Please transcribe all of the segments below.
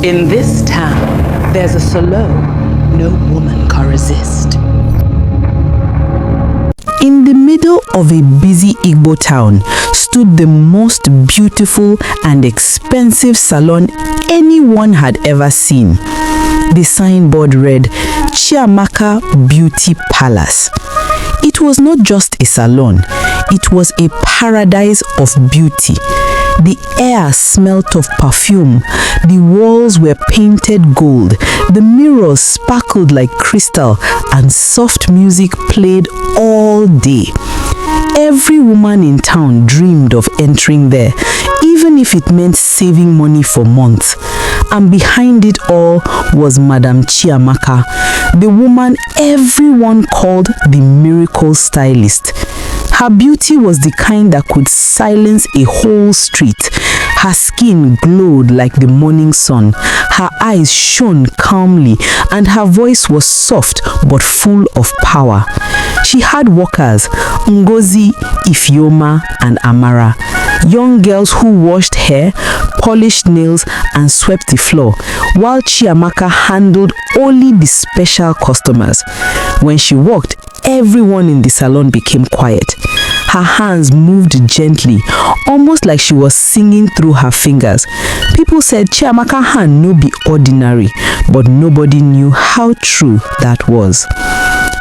In this town, there's a salon no woman can resist. In the middle of a busy Igbo town stood the most beautiful and expensive salon anyone had ever seen. The signboard read, Chiamaka Beauty Palace. It was not just a salon, it was a paradise of beauty. The air smelt of perfume, the walls were painted gold, the mirrors sparkled like crystal, and soft music played all day. Every woman in town dreamed of entering there, even if it meant saving money for months. And behind it all was Madam Chiamaka, the woman everyone called the miracle stylist. Her beauty was the kind that could silence a whole street. Her skin glowed like the morning sun, her eyes shone calmly, and her voice was soft but full of power. She had workers, Ngozi, Ifeoma, and Amara, young girls who washed hair, polished nails, and swept the floor, while Chiamaka handled only the special customers. When she walked, everyone in the salon became quiet. Her hands moved gently, almost like she was singing through her fingers. People said Chiamaka hand no be ordinary, but nobody knew how true that was.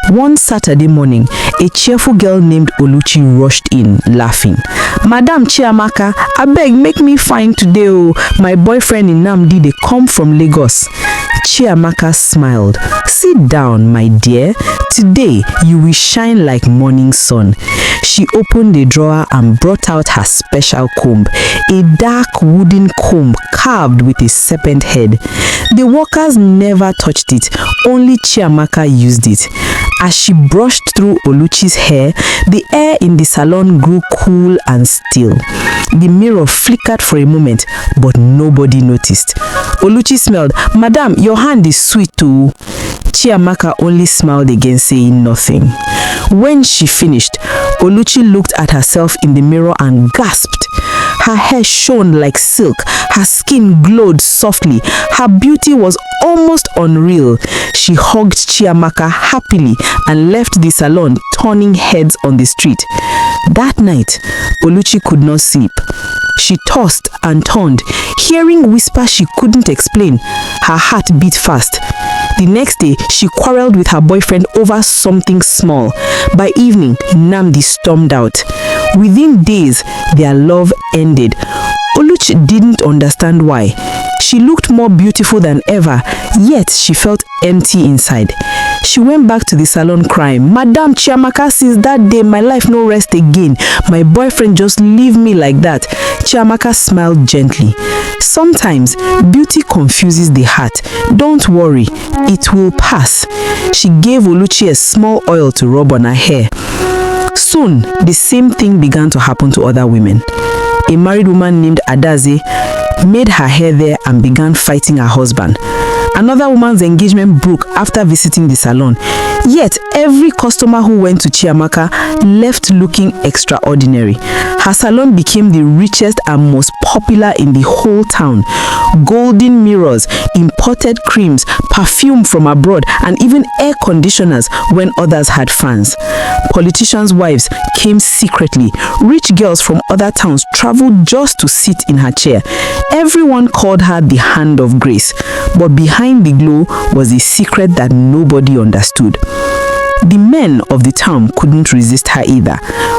One Saturday morning, a cheerful girl named Oluchi rushed in, laughing. Madam Chiamaka, abeg make me fine today oh. My boyfriend Nnamdi dey come from Lagos. Chiamaka smiled. Sit down, my dear. Today, you will shine like morning sun. She opened a drawer and brought out her special comb, a dark wooden comb carved with a serpent head. The workers never touched it, only Chiamaka used it. As she brushed through Oluchi's hair, the air in the salon grew cool and still. The mirror flickered for a moment, but nobody noticed. Oluchi smiled. Madam, your hand is sweet too. Chiamaka only smiled again, saying nothing. When she finished, Oluchi looked at herself in the mirror and gasped. Her hair shone like silk, her skin glowed softly, her beauty was almost unreal. She hugged Chiamaka happily and left the salon, turning heads on the street. That night, Oluchi could not sleep. She tossed and turned, hearing whispers she couldn't explain. Her heart beat fast. The next day, she quarreled with her boyfriend over something small. By evening, Nnamdi stormed out. Within days, their love ended. Oluchi didn't understand why. She looked more beautiful than ever, yet she felt empty inside. She went back to the salon crying, Madam Chiamaka, since that day, my life no rest again. My boyfriend just leave me like that. Chiamaka smiled gently. Sometimes, beauty confuses the heart. Don't worry, it will pass. She gave Oluchi a small oil to rub on her hair. Soon, the same thing began to happen to other women. A married woman named Adaze made her hair there and began fighting her husband. Another woman's engagement broke after visiting the salon. Yet, every customer who went to Chiamaka left looking extraordinary. Her salon became the richest and most popular in the whole town. Golden mirrors, imported creams, perfume from abroad, and even air conditioners when others had fans. Politicians' wives came secretly. Rich girls from other towns traveled just to sit in her chair. Everyone called her the hand of grace, but behind the glow was a secret that nobody understood. The men of the town couldn't resist her either.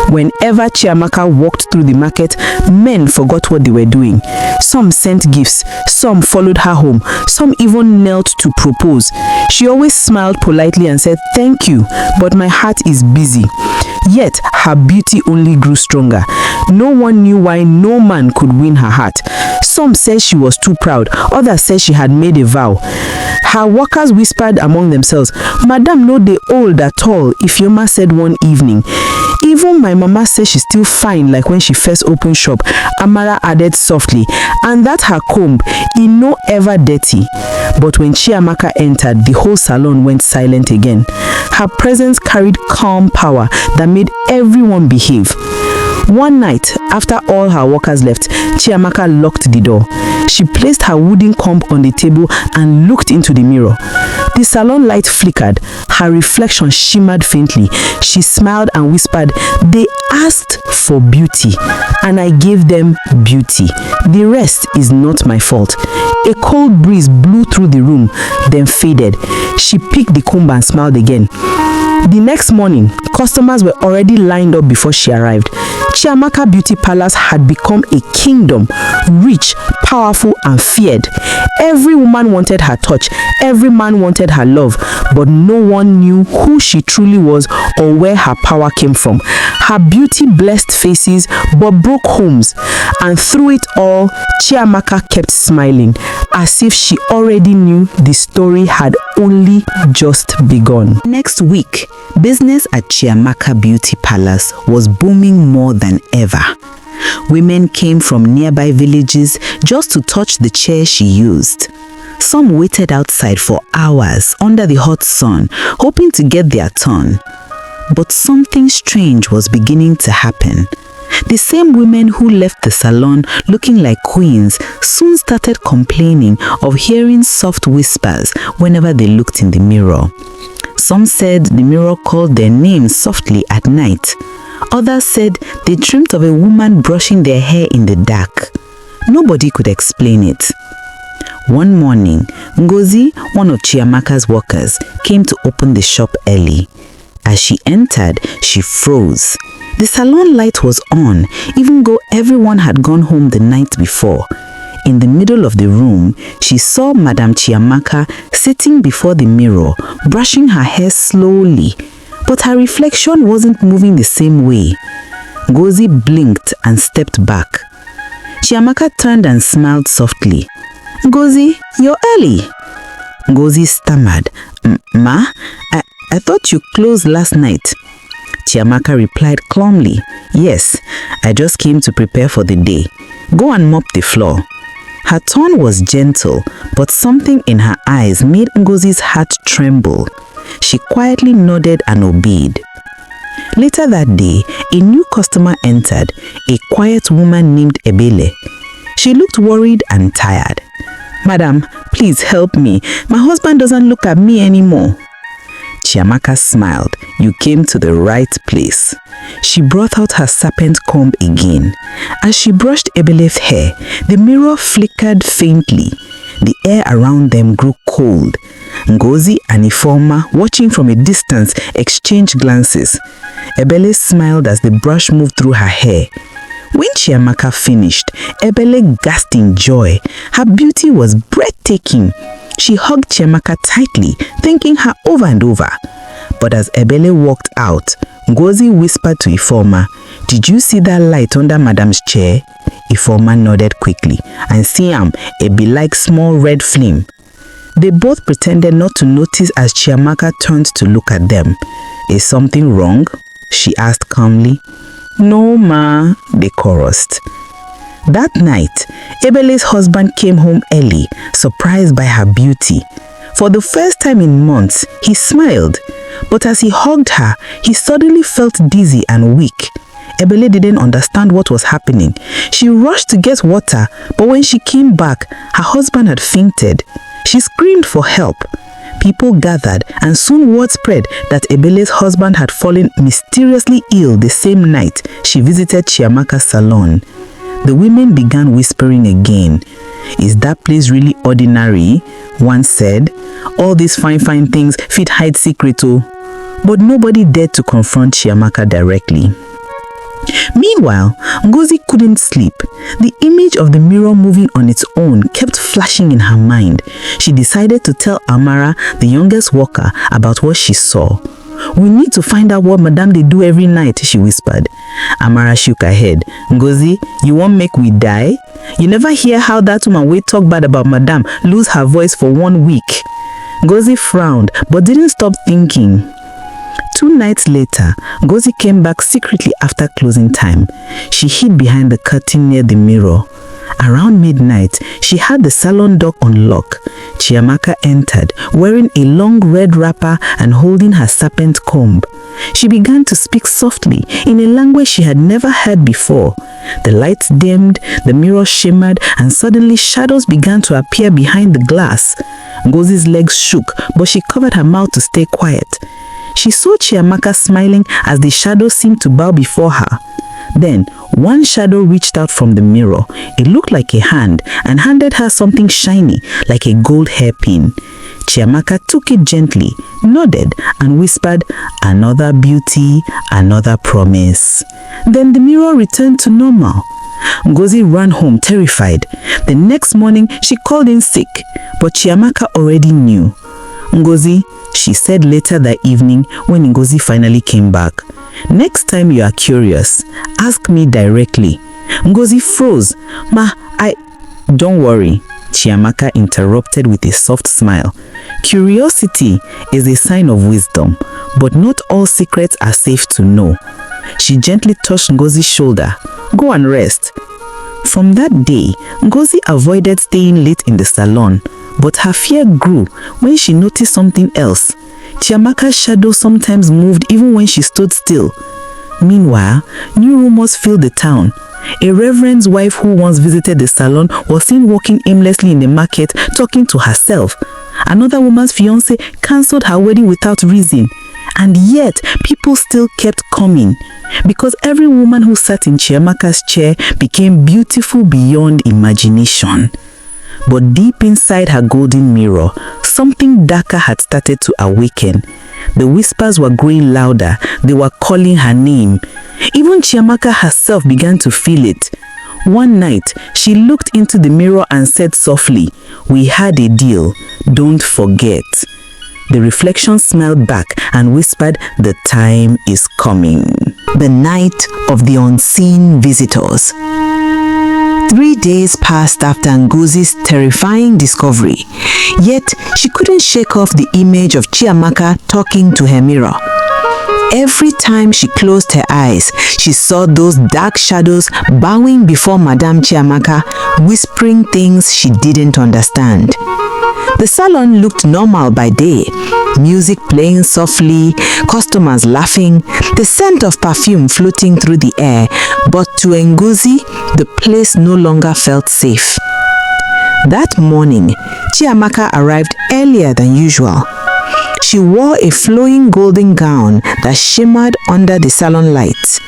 Whenever Chiamaka walked through the market, men forgot what they were doing. Some sent gifts, some followed her home, some even knelt to propose. She always smiled politely and said, "Thank you, but my heart is busy." Yet, her beauty only grew stronger. No one knew why no man could win her heart. Some said she was too proud, others said she had made a vow. Her workers whispered among themselves, "Madam no dey old at all," Ifeoma said one evening. "Even my mama says she's still fine like when she first opened shop," Amara added softly, "and that her comb, e no ever dirty." But when Chiamaka entered, the whole salon went silent again. Her presence carried calm power that made everyone behave. One night, after all her workers left, Chiamaka locked the door. She placed her wooden comb on the table and looked into the mirror. The salon light flickered. Her reflection shimmered faintly. She smiled and whispered, "They asked for beauty, and I gave them beauty. The rest is not my fault." A cold breeze blew through the room, then faded. She picked the comb and smiled again. The next morning, customers were already lined up before she arrived. Chiamaka Beauty Palace had become a kingdom, rich, powerful, and feared. Every woman wanted her touch, every man wanted her love, but no one knew who she truly was or where her power came from. Her beauty blessed faces but broke homes, and through it all, Chiamaka kept smiling, as if she already knew the story had only just begun. Next week, business at Chiamaka Beauty Palace was booming more than ever. Women came from nearby villages just to touch the chair she used. Some waited outside for hours under the hot sun, hoping to get their turn. But something strange was beginning to happen. The same women who left the salon looking like queens soon started complaining of hearing soft whispers whenever they looked in the mirror. Some said the mirror called their names softly at night. Others said they dreamt of a woman brushing their hair in the dark. Nobody could explain it. One morning, Ngozi, one of Chiamaka's workers, came to open the shop early. As she entered, she froze. The salon light was on, even though everyone had gone home the night before. In the middle of the room, she saw Madame Chiamaka sitting before the mirror, brushing her hair slowly, but her reflection wasn't moving the same way. Ngozi blinked and stepped back. Chiamaka turned and smiled softly. "Ngozi, you're early." Ngozi stammered, "Ma, I thought you closed last night." Chiamaka replied calmly, "Yes, I just came to prepare for the day. Go and mop the floor." Her tone was gentle, but something in her eyes made Ngozi's heart tremble. She quietly nodded and obeyed. Later that day, a new customer entered, a quiet woman named Ebele. She looked worried and tired. "Madam, please help me. My husband doesn't look at me anymore." Chiamaka smiled. "You came to the right place." She brought out her serpent comb again. As she brushed Ebele's hair, the mirror flickered faintly. The air around them grew cold. Ngozi and Ifeoma, watching from a distance, exchanged glances. Ebele smiled as the brush moved through her hair. When Chiamaka finished, Ebele gasped in joy. Her beauty was breathtaking. She hugged Chiamaka tightly, thanking her over and over. But as Ebele walked out, Ngozi whispered to Ifeoma, "Did you see that light under Madam's chair?" Ifeoma nodded quickly, and Siam, a be-like small red flame. They both pretended not to notice as Chiamaka turned to look at them. "Is something wrong?" she asked calmly. "No, ma," they chorused. That night, Ebele's husband came home early, surprised by her beauty. For the first time in months, he smiled, but as he hugged her, he suddenly felt dizzy and weak. Ebele didn't understand what was happening. She rushed to get water, but when she came back, her husband had fainted. She screamed for help. People gathered, and soon word spread that Ebele's husband had fallen mysteriously ill the same night she visited Chiamaka's salon. The women began whispering again. "Is that place really ordinary?" one said. "All these fine things fit hide secret oh." But nobody dared to confront Chiamaka directly. Meanwhile, Ngozi couldn't sleep. The image of the mirror moving on its own kept flashing in her mind. She decided to tell Amara, the youngest worker, about what she saw. "We need to find out what Madame they do every night," she whispered. Amara shook her head. "Ngozi, you won't make we die? You never hear how that woman we talk bad about Madame lose her voice for 1 week." Ngozi frowned, but didn't stop thinking. 2 nights later, Ngozi came back secretly after closing time. She hid behind the curtain near the mirror. Around midnight, she had the salon door on lock. Chiamaka entered, wearing a long red wrapper and holding her serpent comb. She began to speak softly in a language she had never heard before. The lights dimmed, the mirror shimmered, and suddenly shadows began to appear behind the glass. Ngozi's legs shook, but she covered her mouth to stay quiet. She saw Chiamaka smiling as the shadows seemed to bow before her. Then, one shadow reached out from the mirror. It looked like a hand and handed her something shiny, like a gold hairpin. Chiamaka took it gently, nodded, and whispered, "Another beauty, another promise." Then the mirror returned to normal. Ngozi ran home terrified. The next morning, she called in sick, but Chiamaka already knew. "Ngozi," she said later that evening when Ngozi finally came back, "next time you are curious, ask me directly." Ngozi froze. Don't worry," Chiamaka interrupted with a soft smile. "Curiosity is a sign of wisdom, but not all secrets are safe to know." She gently touched Ngozi's shoulder. "Go and rest." From that day, Ngozi avoided staying late in the salon, but her fear grew when she noticed something else. Chiamaka's shadow sometimes moved even when she stood still. Meanwhile, new rumors filled the town. A reverend's wife who once visited the salon was seen walking aimlessly in the market talking to herself. Another woman's fiancé cancelled her wedding without reason. And yet, people still kept coming, because every woman who sat in Chiamaka's chair became beautiful beyond imagination. But deep inside her golden mirror, something darker had started to awaken. The whispers were growing louder. They were calling her name. Even Chiamaka herself began to feel it. One night, she looked into the mirror and said softly, "We had a deal. Don't forget." The reflection smiled back and whispered, "The time is coming." The night of the unseen visitors. 3 days passed after Ngozi's terrifying discovery, yet she couldn't shake off the image of Chiamaka talking to her mirror. Every time she closed her eyes, she saw those dark shadows bowing before Madame Chiamaka, whispering things she didn't understand. The salon looked normal by day, music playing softly, customers laughing, the scent of perfume floating through the air, but to Ngozi, the place no longer felt safe. That morning, Chiamaka arrived earlier than usual. She wore a flowing golden gown that shimmered under the salon lights.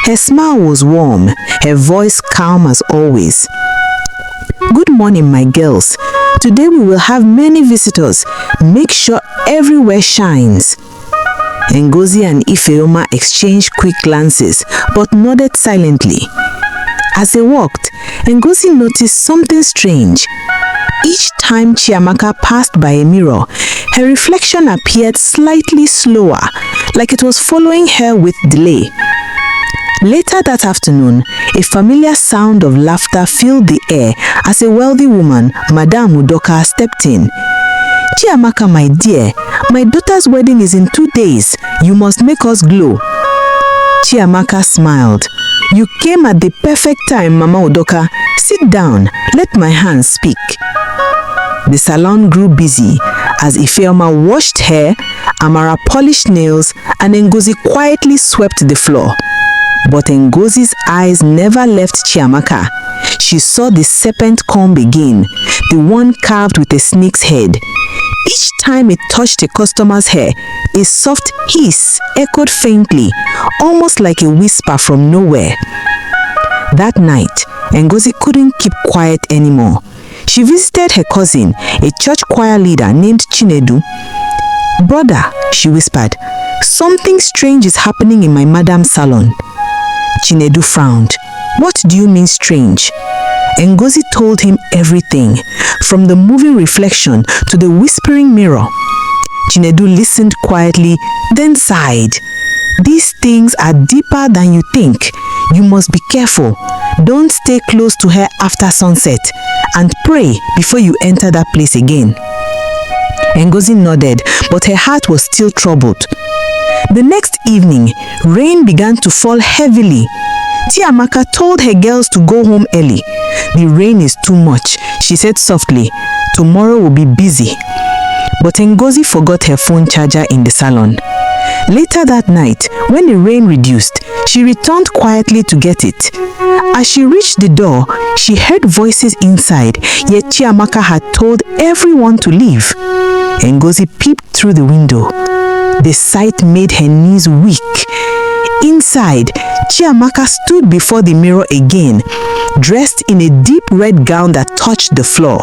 Her smile was warm, her voice calm as always. "Good morning, my girls. Today we will have many visitors. Make sure everywhere shines." Ngozi and Ifeoma exchanged quick glances, but nodded silently. As they walked, Ngozi noticed something strange. Each time Chiamaka passed by a mirror, her reflection appeared slightly slower, like it was following her with delay. Later that afternoon, a familiar sound of laughter filled the air as a wealthy woman, Madame Udoka, stepped in. "Chiamaka, my dear, my daughter's wedding is in 2 days. You must make us glow." Chiamaka smiled. "You came at the perfect time, Mama Udoka. Sit down. Let my hands speak." The salon grew busy as Ifeoma washed hair, Amara polished nails, and Ngozi quietly swept the floor. But Ngozi's eyes never left Chiamaka. She saw the serpent comb again, the one carved with a snake's head. Each time it touched a customer's hair, a soft hiss echoed faintly, almost like a whisper from nowhere. That night, Ngozi couldn't keep quiet anymore. She visited her cousin, a church choir leader named Chinedu. "Brother," she whispered, "something strange is happening in my madam's salon." Chinedu frowned. "What do you mean strange?" Ngozi told him everything, from the moving reflection to the whispering mirror. Chinedu listened quietly, then sighed. "These things are deeper than you think. You must be careful. Don't stay close to her after sunset, and pray before you enter that place again." Ngozi nodded, but her heart was still troubled. The next evening, rain began to fall heavily. Chiamaka told her girls to go home early. "The rain is too much," she said softly. "Tomorrow will be busy." But Ngozi forgot her phone charger in the salon. Later that night, when the rain reduced, she returned quietly to get it. As she reached the door, she heard voices inside, yet Chiamaka had told everyone to leave. Ngozi peeped through the window. The sight made her knees weak. Inside, Chiamaka stood before the mirror again, dressed in a deep red gown that touched the floor.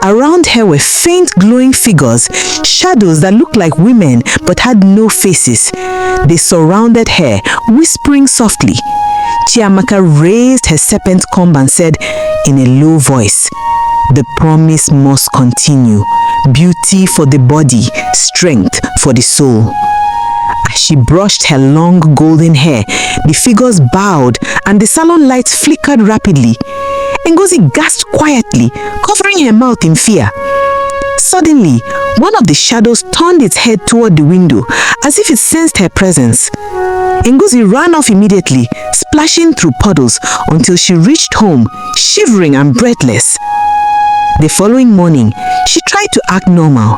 Around her were faint glowing figures, shadows that looked like women but had no faces. They surrounded her, whispering softly. Chiamaka raised her serpent comb and said in a low voice, "The promise must continue. Beauty for the body, strength for the soul." As she brushed her long golden hair, the figures bowed and the salon lights flickered rapidly. Ngozi gasped quietly, covering her mouth in fear. Suddenly, one of the shadows turned its head toward the window, as if it sensed her presence. Ngozi ran off immediately, splashing through puddles until she reached home, shivering and breathless. The following morning, she tried to act normal.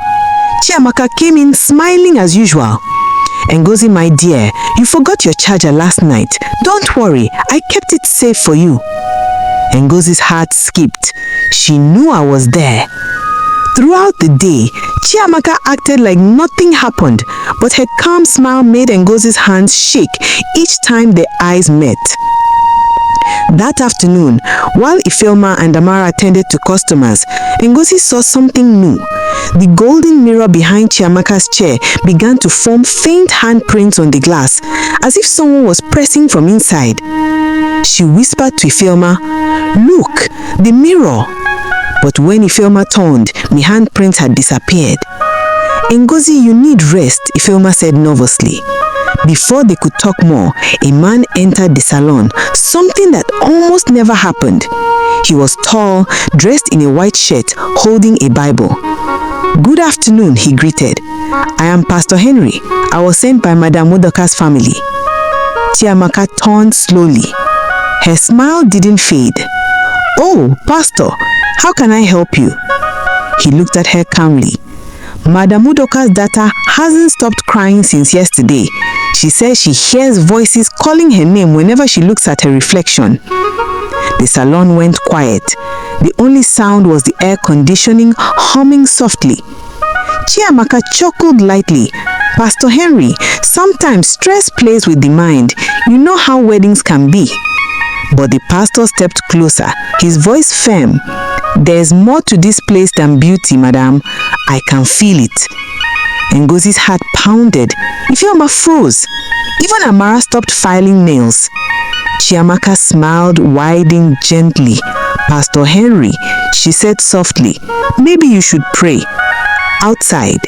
Chiamaka came in smiling as usual. "Ngozi, my dear, you forgot your charger last night. Don't worry, I kept it safe for you." Ngozi's heart skipped. She knew I was there. Throughout the day, Chiamaka acted like nothing happened, but her calm smile made Ngozi's hands shake each time their eyes met. That afternoon, while Ifeoma and Amara attended to customers, Ngozi saw something new. The golden mirror behind Chiamaka's chair began to form faint handprints on the glass, as if someone was pressing from inside. She whispered to Ifeoma, "Look, the mirror." But when Ifeoma turned, the handprints had disappeared. "Ngozi, you need rest," Ifeoma said nervously. Before they could talk more, a man entered the salon, something that almost never happened. He was tall, dressed in a white shirt, holding a Bible. "Good afternoon," he greeted. "I am Pastor Henry. I was sent by Madam Udoka's family." Chiamaka turned slowly. Her smile didn't fade. "Oh, Pastor, how can I help you?" He looked at her calmly. "Madam Udoka's daughter hasn't stopped crying since yesterday. She says she hears voices calling her name whenever she looks at her reflection." The salon went quiet. The only sound was the air conditioning humming softly. Chiamaka chuckled lightly. "Pastor Henry, sometimes stress plays with the mind. You know how weddings can be." But the pastor stepped closer, his voice firm. "There's more to this place than beauty, madam. I can feel it." Ngozi's heart pounded. Ifeoma froze. Even Amara stopped filing nails. Chiamaka smiled, widening gently. "Pastor Henry," she said softly, "maybe you should pray." Outside,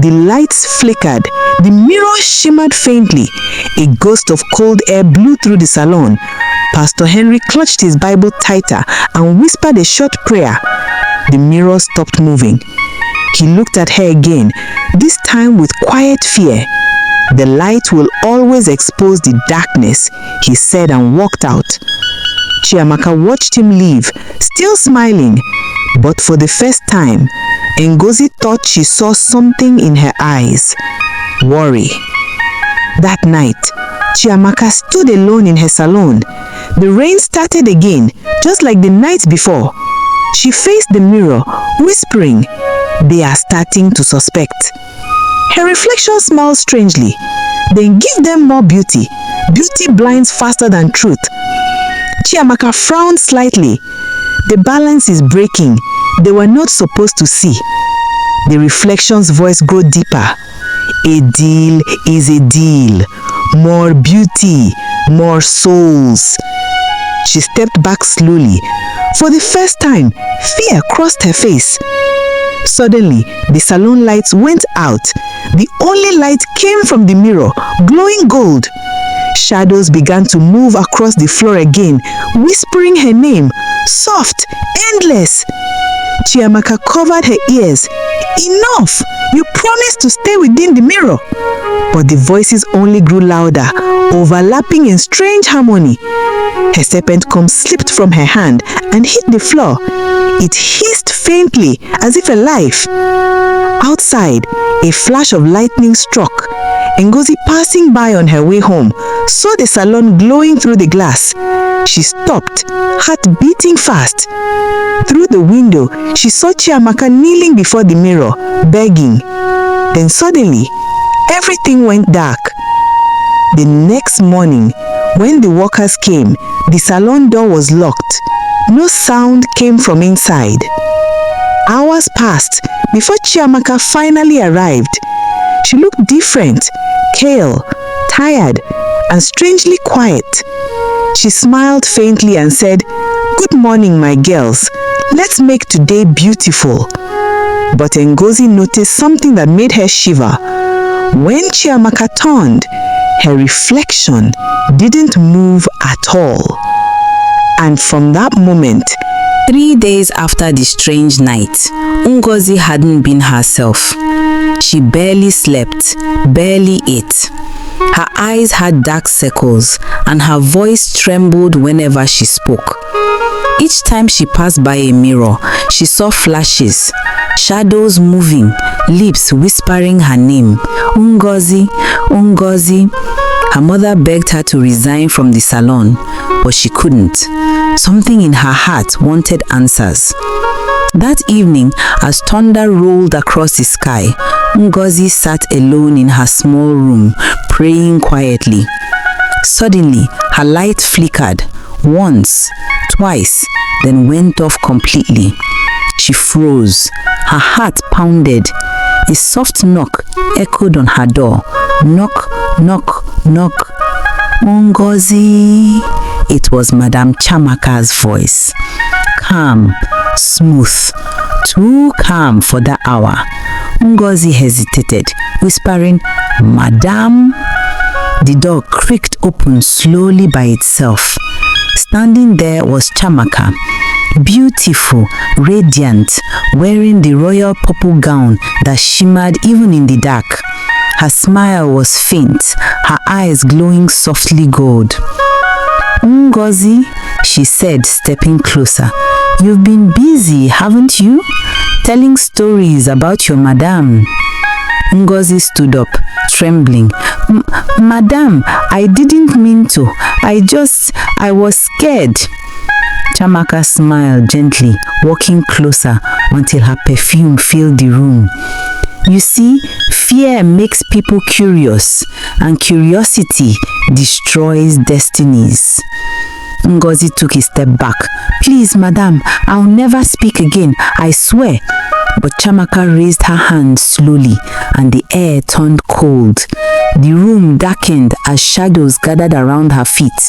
the lights flickered. The mirror shimmered faintly. A gust of cold air blew through the salon. Pastor Henry clutched his Bible tighter and whispered a short prayer. The mirror stopped moving. He looked at her again, this time with quiet fear. "The light will always expose the darkness," he said and walked out. Chiamaka watched him leave, still smiling. But for the first time, Ngozi thought she saw something in her eyes. Worry. That night, Chiamaka stood alone in her salon. The rain started again, just like the night before. She faced the mirror, whispering, "They are starting to suspect." Her reflection smiled strangely. "Then give them more beauty. Beauty blinds faster than truth." Chiamaka frowned slightly. "The balance is breaking. They were not supposed to see." The reflection's voice grew deeper. "A deal is a deal. More beauty, more souls." She stepped back slowly. For the first time, fear crossed her face. Suddenly, the salon lights went out. The only light came from the mirror, glowing gold. Shadows began to move across the floor again, whispering her name, soft, endless. Chiamaka covered her ears. "Enough! You promised to stay within the mirror." But the voices only grew louder, overlapping in strange harmony. Her serpent comb slipped from her hand and hit the floor. It hissed faintly as if alive. Outside, a flash of lightning struck. Ngozi, passing by on her way home, saw the salon glowing through the glass. She stopped, heart beating fast. Through the window, she saw Chiamaka kneeling before the mirror, begging. Then suddenly, everything went dark. The next morning, when the workers came, the salon door was locked. No sound came from inside. Hours passed before Chiamaka finally arrived. She looked different, pale, tired, and strangely quiet. She smiled faintly and said, "Good morning, my girls. Let's make today beautiful." But Ngozi noticed something that made her shiver. When Chiamaka turned, her reflection didn't move at all. And from that moment, 3 days after the strange night, Ngozi hadn't been herself. She barely slept, barely ate. Her eyes had dark circles and her voice trembled whenever she spoke. Each time she passed by a mirror, she saw flashes, shadows moving, lips whispering her name, Ngozi, Ngozi. Her mother begged her to resign from the salon, but she couldn't. Something in her heart wanted answers. That evening, as thunder rolled across the sky, Ngozi sat alone in her small room, praying quietly. Suddenly, her light flickered, once, twice, then went off completely. She froze. Her heart pounded. A soft knock echoed on her door. Knock, knock, knock. Ngozi. It was Madame Chiamaka's voice. Calm, smooth, too calm for that hour. Ngozi hesitated, whispering, "Madame." The door creaked open slowly by itself. Standing there was Chiamaka, beautiful, radiant, wearing the royal purple gown that shimmered even in the dark. Her smile was faint, her eyes glowing softly gold. "Ngozi," she said, stepping closer. "You've been busy, haven't you? Telling stories about your madame." Ngozi stood up, trembling. "Madame, I didn't mean to. I was scared." Chiamaka smiled gently, walking closer until her perfume filled the room. "You see, fear makes people curious, and curiosity destroys destinies." Ngozi took a step back. "Please, madame, I'll never speak again, I swear." But Chiamaka raised her hand slowly, and the air turned cold. The room darkened as shadows gathered around her feet.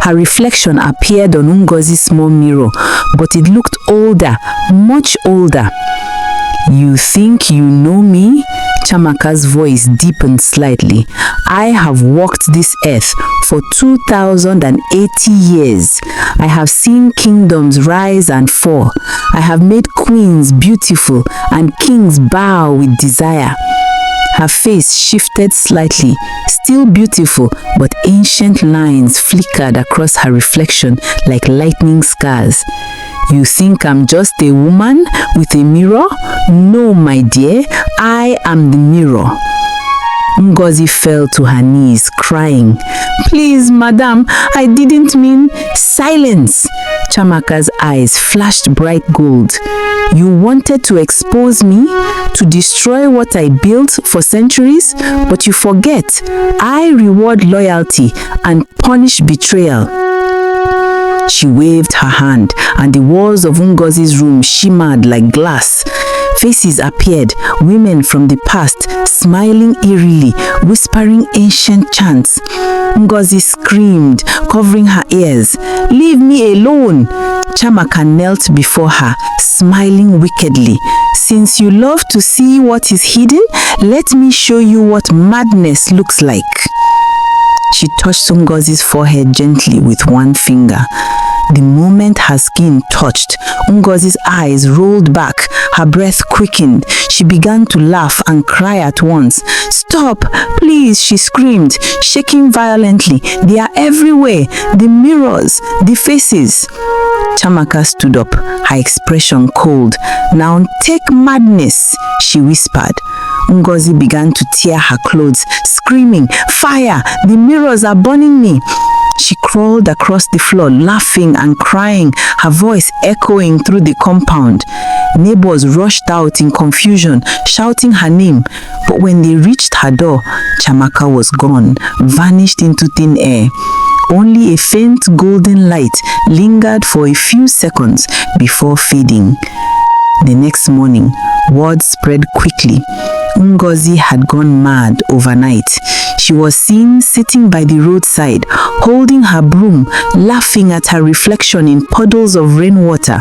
Her reflection appeared on Ngozi's small mirror, but it looked older, much older. "You think you know me?" Chiamaka's voice deepened slightly. "I have walked this earth for 2080 years. I have seen kingdoms rise and fall. I have made queens beautiful and kings bow with desire." Her face shifted slightly, still beautiful, but ancient lines flickered across her reflection like lightning scars. "You think I'm just a woman with a mirror? No, my dear, I am the mirror." Ngozi fell to her knees, crying, "Please, madame, I didn't mean..." "Silence!" Chiamaka's eyes flashed bright gold. "You wanted to expose me, to destroy what I built for centuries, but you forget, I reward loyalty and punish betrayal." She waved her hand, and the walls of Ngozi's room shimmered like glass. Faces appeared, women from the past, smiling eerily, whispering ancient chants. Ngozi screamed, covering her ears, "Leave me alone!" Chiamaka knelt before her, smiling wickedly. "Since you love to see what is hidden, let me show you what madness looks like." She touched Ngozi's forehead gently with one finger. The moment her skin touched, Ngozi's eyes rolled back, her breath quickened. She began to laugh and cry at once. "Stop, please," she screamed, shaking violently. "They are everywhere, the mirrors, the faces." Chiamaka stood up, her expression cold. "Now take madness," she whispered. Ngozi began to tear her clothes, screaming, "Fire! The mirrors are burning me!" She crawled across the floor, laughing and crying, her voice echoing through the compound. Neighbors rushed out in confusion, shouting her name. But when they reached her door, Chiamaka was gone, vanished into thin air. Only a faint golden light lingered for a few seconds before fading. The next morning, word spread quickly. Ngozi had gone mad overnight. She was seen sitting by the roadside, holding her broom, laughing at her reflection in puddles of rainwater.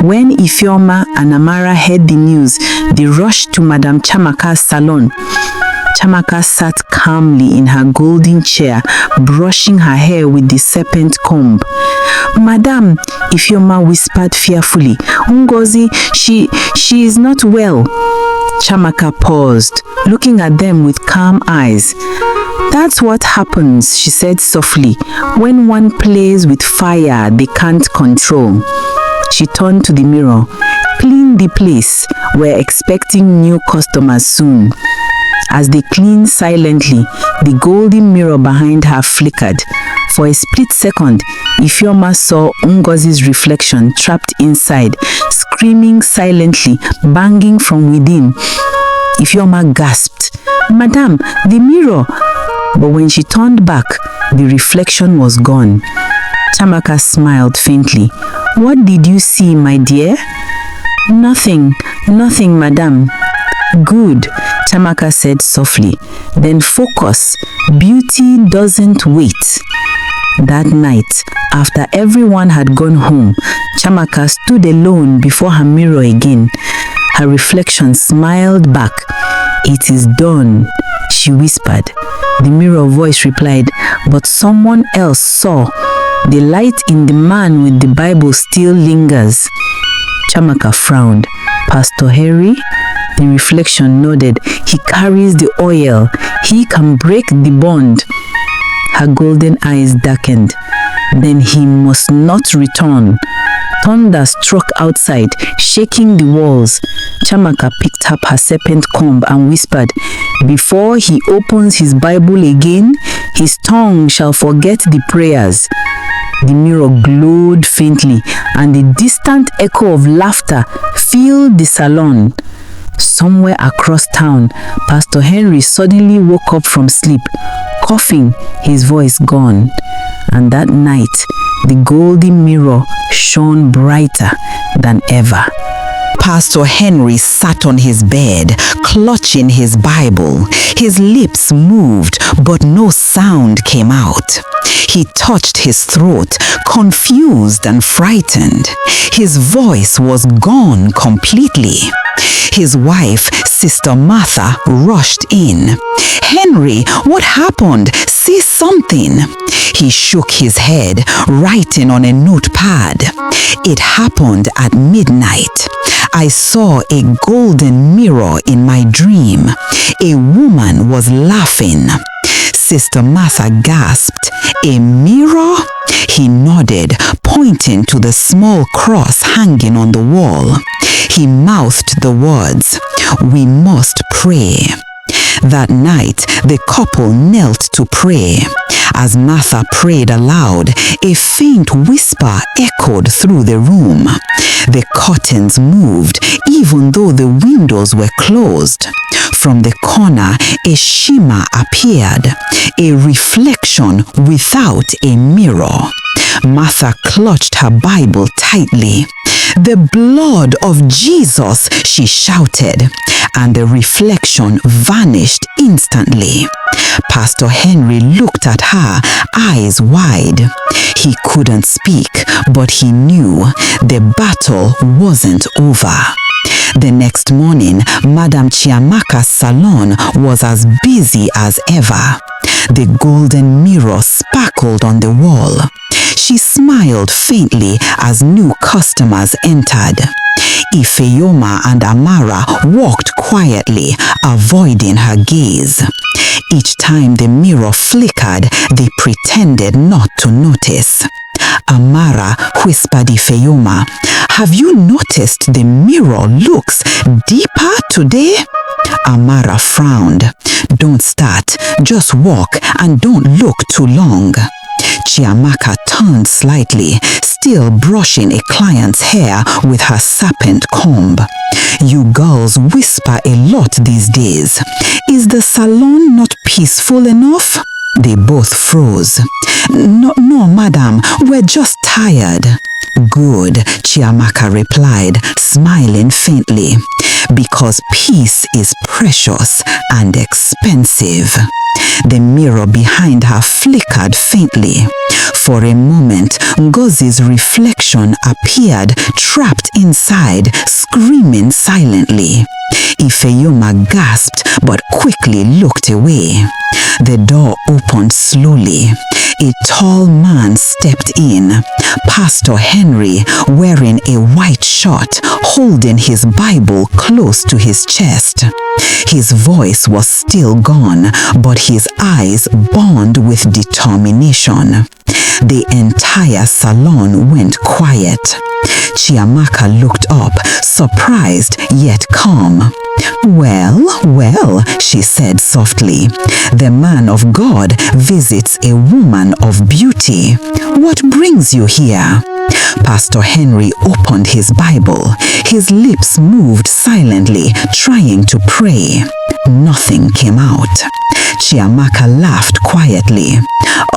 When Ifeoma and Amara heard the news, they rushed to Madam Chiamaka's salon. Chiamaka sat calmly in her golden chair, brushing her hair with the serpent comb. "Madam," Ifeoma whispered fearfully, "Ngozi, she is not well." Chiamaka paused, looking at them with calm eyes. "That's what happens," she said softly, "when one plays with fire they can't control." She turned to the mirror. "Clean the place. We're expecting new customers soon." As they cleaned silently, the golden mirror behind her flickered. For a split second, Ifeoma saw Ngozi's reflection trapped inside, screaming silently, banging from within. Ifeoma gasped, "Madam, the mirror!" But when she turned back, the reflection was gone. Chiamaka smiled faintly. "What did you see, my dear?" Nothing, madam." "Good," Chiamaka said softly. "Then focus. Beauty doesn't wait." That night, after everyone had gone home, Chiamaka stood alone before her mirror again. Her reflection smiled back. "It is done," she whispered. The mirror voice replied, "But someone else saw. The light in the man with the Bible still lingers." Chiamaka frowned. "Pastor Harry?" The reflection nodded. "He carries the oil. He can break the bond." Her golden eyes darkened. "Then he must not return." Thunder struck outside, shaking the walls. Chiamaka picked up her serpent comb and whispered, "Before he opens his Bible again, his tongue shall forget the prayers." The mirror glowed faintly, and a distant echo of laughter filled the salon. Somewhere across town, Pastor Henry suddenly woke up from sleep, coughing, his voice gone. And that night, the golden mirror shone brighter than ever. Pastor Henry sat on his bed, clutching his Bible. His lips moved, but no sound came out. He touched his throat, confused and frightened. His voice was gone completely. His wife, Sister Martha, rushed in. "Henry, what happened? Say something." He shook his head, writing on a notepad. "It happened at midnight. I saw a golden mirror in my dream. A woman was laughing." Sister Martha gasped. "A mirror?" He nodded, pointing to the small cross hanging on the wall. He mouthed the words, "We must pray." That night, the couple knelt to pray. As Martha prayed aloud, a faint whisper echoed through the room. The curtains moved, even though the windows were closed. From the corner, a shimmer appeared, a reflection without a mirror. Martha clutched her Bible tightly. "The blood of Jesus," she shouted, and the reflection vanished instantly. Pastor Henry looked at her, eyes wide. He couldn't speak, but he knew the battle wasn't over. The next morning, Madam Chiamaka's salon was as busy as ever. The golden mirror sparkled on the wall. She smiled faintly as new customers entered. Ifeyoma and Amara walked quietly, avoiding her gaze. Each time the mirror flickered, they pretended not to notice. Amara whispered Ifeyoma, "Have you noticed the mirror looks deeper today?" Amara frowned. "Don't start, just walk and don't look too long." Chiamaka turned slightly, still brushing a client's hair with her serpent comb. "You girls whisper a lot these days. Is the salon not peaceful enough?" They both froze. No, madam, we're just tired." "Good," Chiamaka replied, smiling faintly, "because peace is precious and expensive." The mirror behind her flickered faintly. For a moment, Ngozi's reflection appeared trapped inside, screaming silently. Ifeyoma gasped but quickly looked away. The door opened slowly. A tall man stepped in, Pastor Henry, wearing a white shirt, holding his Bible close to his chest. His voice was still gone, but his eyes burned with determination. The entire salon went quiet. Chiamaka looked up, surprised yet calm. Well, she said softly. "The man of God visits a woman of beauty. What brings you here?" Pastor Henry opened his Bible. His lips moved silently, trying to pray. Nothing came out. Chiamaka laughed quietly.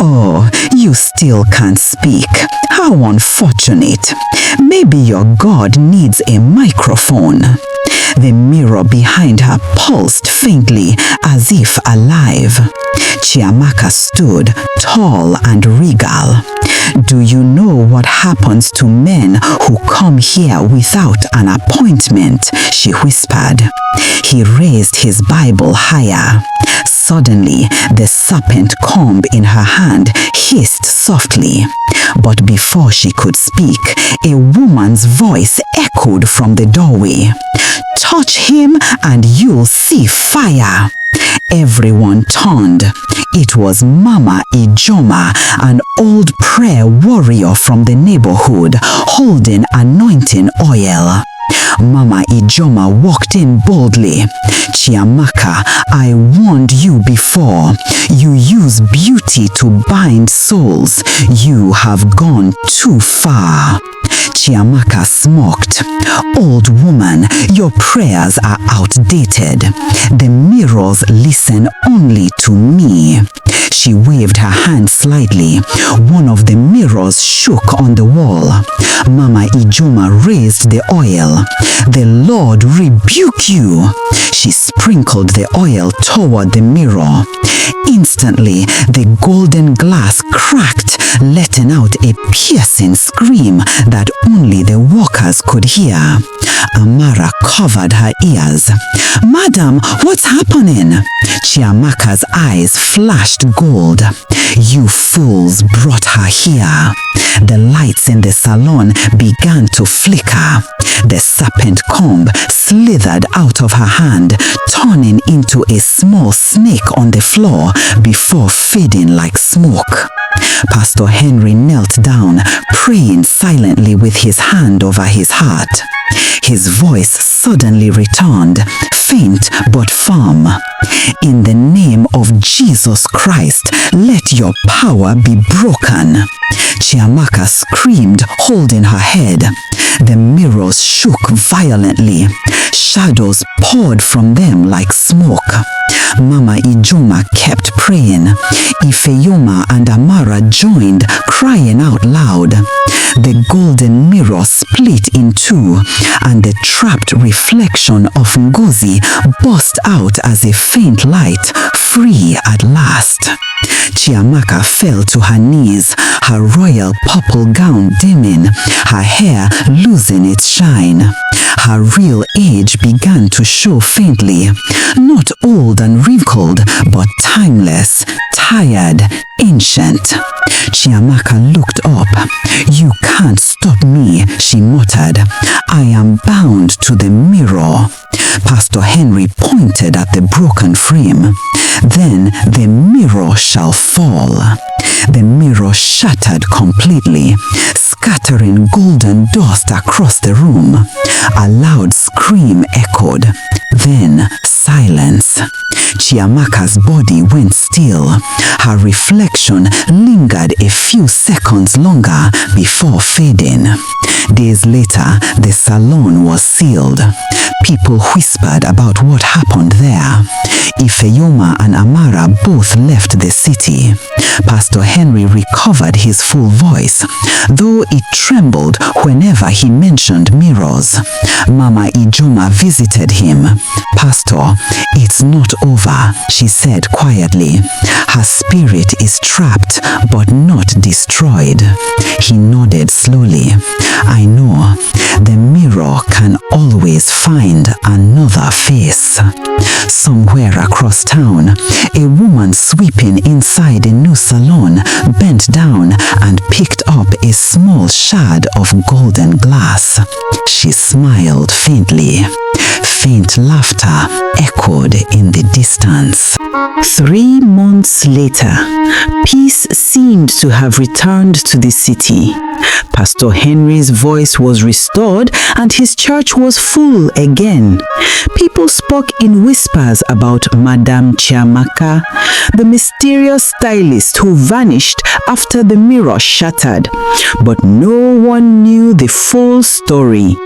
"Oh, you still can't speak. How unfortunate. Maybe your God needs a microphone." The mirror behind her pulsed faintly, as if alive. Chiamaka stood, tall and regal. "Do you know what happens to men who come here without an appointment?" she whispered. He raised his Bible higher. Suddenly, the serpent comb in her hand hissed softly. But before she could speak, a woman's voice echoed from the doorway. "Touch him and you'll see fire." Everyone turned. It was Mama Ijoma, an old prayer warrior from the neighborhood, holding anointing oil. Mama Ijoma walked in boldly. "Chiamaka, I warned you before. You use beauty to bind souls. You have gone too far." Chiamaka smirked. "Old woman, your prayers are outdated. The mirrors listen only to me." She waved her hand slightly. One of the mirrors shook on the wall. Mama Ijoma raised the oil. "The Lord rebuke you." She sprinkled the oil toward the mirror. Instantly, the golden glass cracked, letting out a piercing scream that only the workers could hear. Amara covered her ears. "Madam, what's happening?" Chiamaka's eyes flashed gold. "You fools brought her here." The lights in the salon began to flicker. The serpent comb slithered out of her hand, turning into a small snake on the floor before fading like smoke. Pastor Henry knelt down, praying silently with his hand over his heart. His voice suddenly returned, faint but firm. "In the name of Jesus Christ, let your power be broken." Chiamaka screamed, holding her head. The mirrors shook violently. Shadows poured from them like smoke. Mama Ijoma kept praying. Ifeyoma and Amara joined, crying out loud. The golden mirror split in two, and the trapped reflection of Ngozi burst out as a faint light, free at last. Chiamaka fell to her knees, her royal purple gown dimming, her hair losing its shine. Her real age began to show faintly, not old and wrinkled, but timeless, tired, ancient. Chiamaka looked up. "You can't stop me," she muttered. "I am bound to the mirror." Pastor Henry pointed at the broken frame. "Then the mirror shall fall." The mirror shattered completely, scattering golden dust across the room. A loud scream echoed. Then silence. Chiamaka's body went still. Her reflection lingered a few seconds longer before fading. Days later, the salon was sealed. People whispered about what happened there. Ifeoma and Amara both left the city. Pastor Henry recovered his full voice, though it trembled whenever he mentioned mirrors. Mama Ijoma visited him. "Pastor, it's not over," she said quietly. "Her spirit is trapped but not destroyed." He nodded slowly. "I know. The mirror can always find another face." Somewhere across town, a woman sweeping inside a new salon bent down and picked up a small shard of golden glass. She smiled faintly. Faint laughter echoed in the distance. 3 months later, peace seemed to have returned to the city. Pastor Henry's voice was restored and his church was full again. People spoke in whispers about Madame Chiamaka, the mysterious stylist who vanished after the mirror shattered. But no one knew the full story.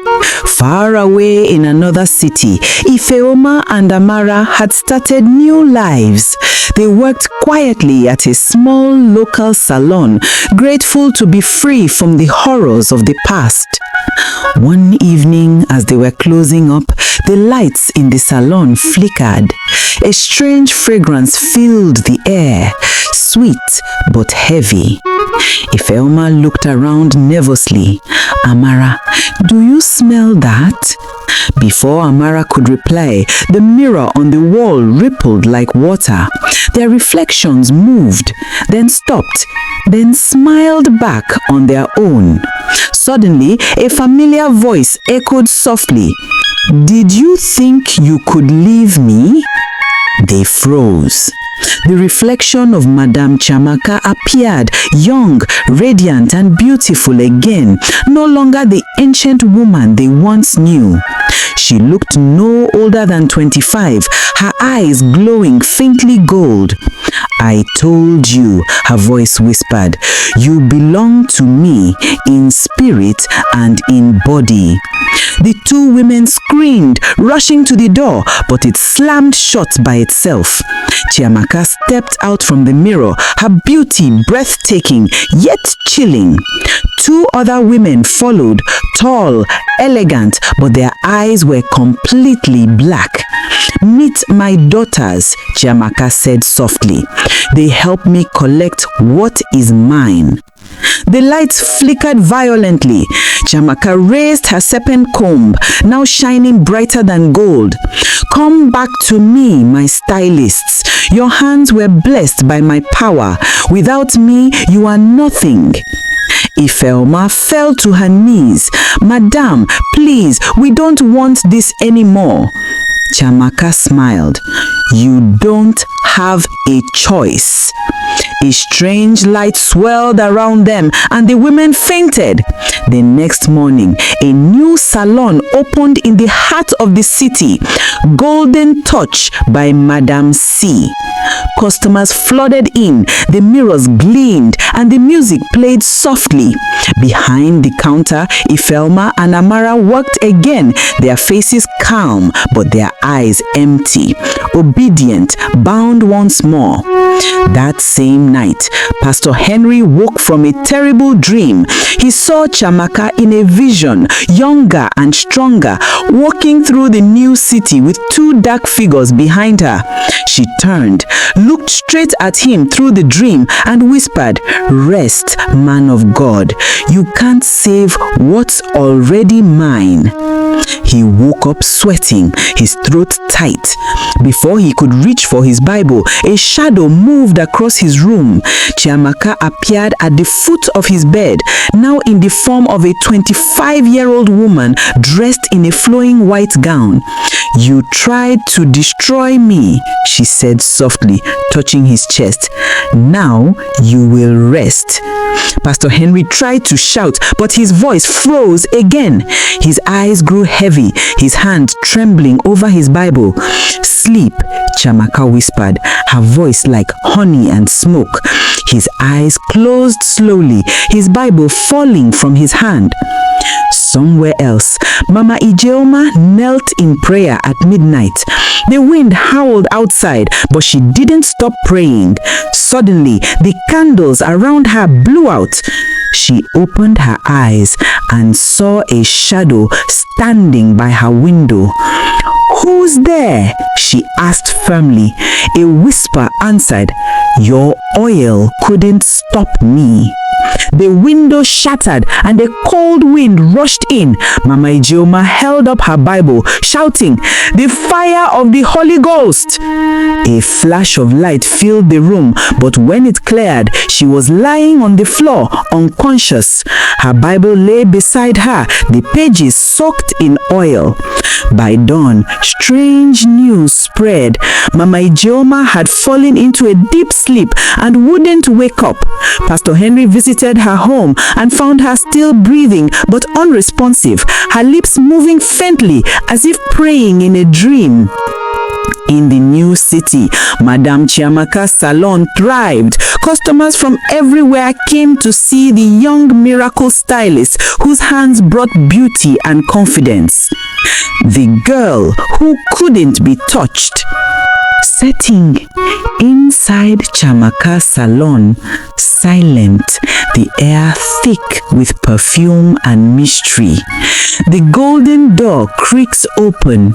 Far away in another city, Ifeoma and Amara had started new lives. They worked quietly at a small local salon, grateful to be free from the horrors of the past. One evening, as they were closing up, the lights in the salon flickered. A strange fragrance filled the air, sweet but heavy. Ifeoma looked around nervously. "Amara, do you smell that?" Before Amara could reply, the mirror on the wall rippled like water. Their reflections moved, then stopped, then smiled back on their own. Suddenly, a familiar voice echoed softly, "Did you think you could leave me?" They froze. The reflection of Madame Chiamaka appeared, young, radiant and beautiful again, no longer the ancient woman they once knew. She looked no older than 25, her eyes glowing faintly gold. "I told you," her voice whispered, "you belong to me in spirit and in body." The two women screamed, rushing to the door, but it slammed shut by itself. Chiamaka stepped out from the mirror, her beauty breathtaking, yet chilling. 2 other women followed, tall, elegant, but their eyes were completely black. "Meet my daughters," Chiamaka said softly. "They help me collect what is mine." The lights flickered violently. Chiamaka raised her serpent comb, now shining brighter than gold. "Come back to me, my stylists. Your hands were blessed by my power. Without me, you are nothing." Ifeoma fell to her knees. "Madame, please, we don't want this anymore." Chiamaka smiled. "You don't have a choice." A strange light swirled around them and the women fainted. The next morning, a new salon opened in the heart of the city, Golden Touch by Madame C. Customers flooded in, the mirrors gleamed and the music played softly. Behind the counter, Ifeoma and Amara worked again, their faces calm but their eyes empty, obedient, bound once more. That same same night, Pastor Henry woke from a terrible dream. He saw Chiamaka in a vision, younger and stronger, walking through the new city with two dark figures behind her. She turned, looked straight at him through the dream and whispered, "Rest, man of God. You can't save what's already mine." He woke up sweating, his throat tight. Before he could reach for his Bible, a shadow moved across his room. Chiamaka appeared at the foot of his bed, now in the form of a 25-year-old woman dressed in a flowing white gown. "You tried to destroy me," she said softly, touching his chest. "Now you will rest." Pastor Henry tried to shout, but his voice froze again. His eyes grew heavy, his hand trembling over his Bible. "Sleep," Chiamaka whispered, her voice like honey and smoke. His eyes closed slowly, his Bible falling from his hand. Somewhere else, Mama Ijeoma knelt in prayer at midnight. The wind howled outside, but she didn't stop praying. Suddenly, the candles around her blew out. She opened her eyes and saw a shadow standing by her window. "Who's there?" she asked firmly. A whisper answered, "Your oil couldn't stop me." The window shattered and a cold wind rushed in. Mama Ijeoma held up her Bible, shouting, "The fire of the Holy Ghost!" A flash of light filled the room, but when it cleared, she was lying on the floor, unconscious. Her Bible lay beside her, the pages soaked in oil. By dawn, strange news spread. Mama Ijeoma had fallen into a deep sleep and wouldn't wake up. Pastor Henry visited her home and found her still breathing but unresponsive, her lips moving faintly as if praying in a dream. In the new city, Madame Chiamaka's salon thrived. Customers from everywhere came to see the young miracle stylist whose hands brought beauty and confidence. The girl who couldn't be touched. Setting inside Chiamaka's salon, silent, the air thick with perfume and mystery. The golden door creaks open.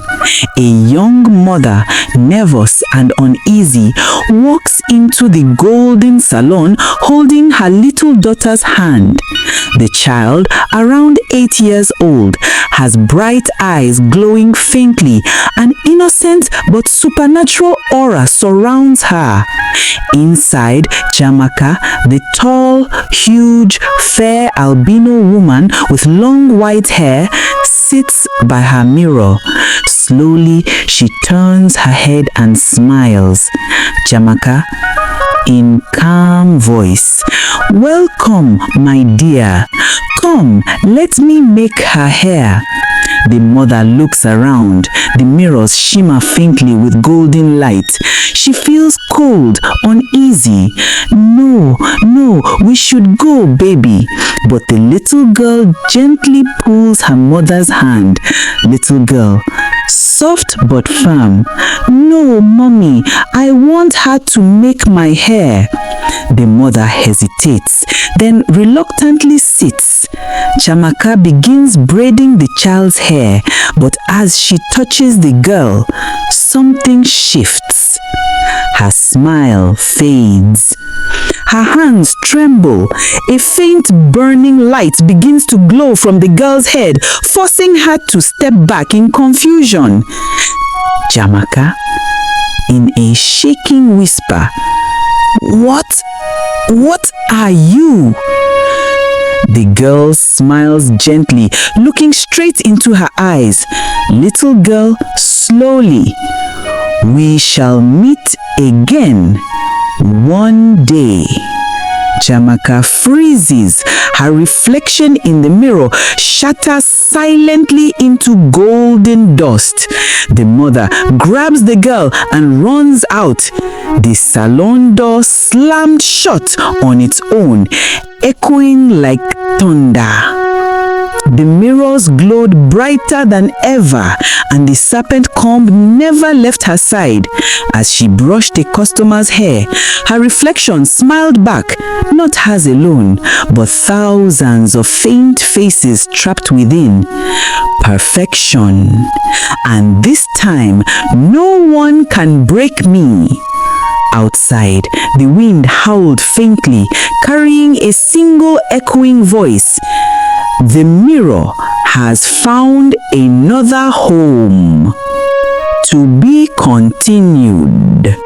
A young mother, nervous and uneasy, walks into the golden salon holding her little daughter's hand. The child, around 8 years old, has bright eyes glowing faintly. An innocent but supernatural aura surrounds her. Inside Chiamaka, the tall, huge, fair albino woman with long white hair sits by her mirror. Slowly, she turns her head and smiles. Chiamaka, in calm voice, "Welcome, my dear. Come, let me make her hair." The mother looks around. The mirrors shimmer faintly with golden light. She feels cold, uneasy. No, we should go, baby." But the little girl gently pulls her mother's hand. Little girl, soft but firm. "No, mommy, I want her to make my hair." The mother hesitates, then reluctantly sits. Chiamaka begins braiding the child's hair, but as she touches the girl, something shifts. Her smile fades. Her hands tremble. A faint burning light begins to glow from the girl's head, forcing her to step back in confusion. Chiamaka, in a shaking whisper, What are you?" The girl smiles gently, looking straight into her eyes. Little girl, slowly, "We shall meet again one day." Chiamaka freezes. Her reflection in the mirror shatters silently into golden dust. The mother grabs the girl and runs out. The salon door slammed shut on its own, echoing like thunder. The mirrors glowed brighter than ever, and the serpent comb never left her side. As she brushed a customer's hair, her reflection smiled back, not hers alone, but thousands of faint faces trapped within. Perfection. And this time, no one can break me. Outside, the wind howled faintly, carrying a single echoing voice. The mirror has found another home. To be continued.